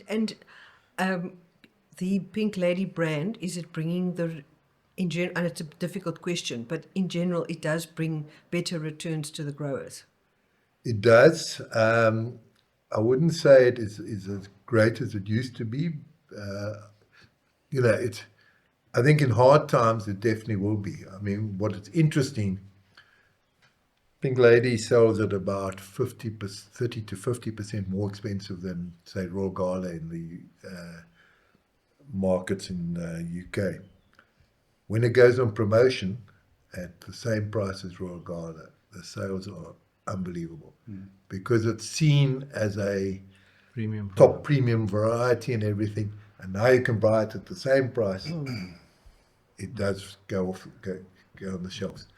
And um, the Pink Lady brand, is it bringing in general, and it's a difficult question, but in general, it does bring better returns to the growers. It does. I wouldn't say it is as great as it used to be. Uh, it's. I think in hard times it definitely will be. I mean, what is interesting, Pink Lady sells at about 30 to 50% more expensive than say Royal Gala in the markets in UK. When it goes on promotion at the same price as Royal Gala, the sales are unbelievable because it's seen as a Premium top product. premium variety and everything, and now you can buy it at the same price. It does go on the shelves.